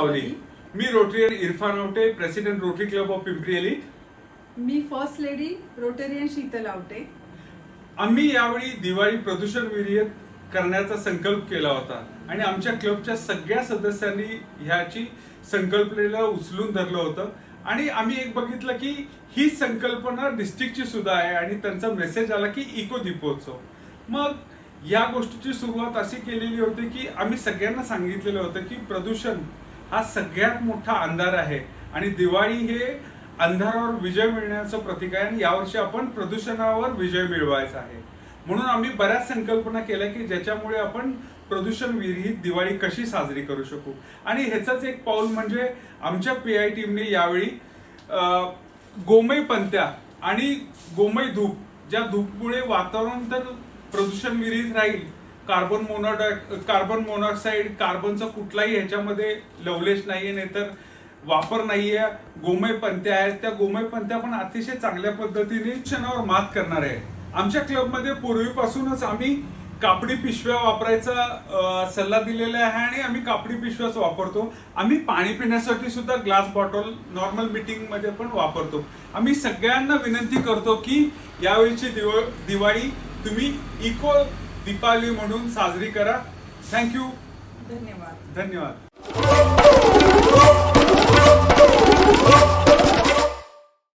सावली. मी Rotarian Irfan Awate, president Rotary club of Pimpri elite. मी first lady Rotarian Sheetal Awate. आम्ही यावेळी दिवाळी प्रदूषण विरहित करण्याचा संकल्प केला होता आणि आमच्या क्लबच्या सगळ्या सदस्यांनी ह्याची संकल्पनेला उचलून धरलं होतं आणि आम्ही एक बघितलं की ही संकल्पना डिस्ट्रिक्टची सुद्धा आहे आणि त्यांचा मेसेज आला की इको दीपोत्सव. मग या गोष्टीची सुरुवात अशी केलेली होती की आम्ही सगळ्यांना सांगितलेलं होतं की प्रदूषण हा सगळ्यात मोठा अंधार आहे आणि दिवाळी हे अंधारावर विजय मिळण्याचं प्रतीक आहे आणि यावर्षी आपण प्रदूषणावर विजय मिळवायचा आहे. म्हणून आम्ही बऱ्याच संकल्पना केल्या की ज्याच्यामुळे आपण प्रदूषण विरहित दिवाळी कशी साजरी करू शकू आणि ह्याचंच एक पाऊल म्हणजे आमच्या PI टीमने यावेळी गोमय पंत्या आणि गोमय धूप, ज्या धूपमुळे वातावरण तर प्रदूषण विरहित राहील, कार्बन मोनॉक्साईड कार्बनचा कुठलाही ह्याच्यामध्ये लवलेश नाहीये, नाहीतर वापर नाहीये. गोमय पंत्या आहेत, त्या गोमय पंत्या पण अतिशय चांगल्या पद्धतीने प्रदूषणावर मात करणार आहे. आमच्या क्लबमध्ये पूर्वीपासूनच आम्ही कापडी पिशव्या वापरायचा सल्ला दिलेला आहे आणि आम्ही कापडी पिशव्याच वापरतो. आम्ही पाणी पिण्यासाठी सुद्धा ग्लास बॉटल नॉर्मल मीटिंग मध्ये पण वापरतो. आम्ही सगळ्यांना विनंती करतो की यावेळीची दिवाळी तुम्ही इको दीपावली म्हणून साजरी करा. थँक्यू. धन्यवाद. धन्यवाद.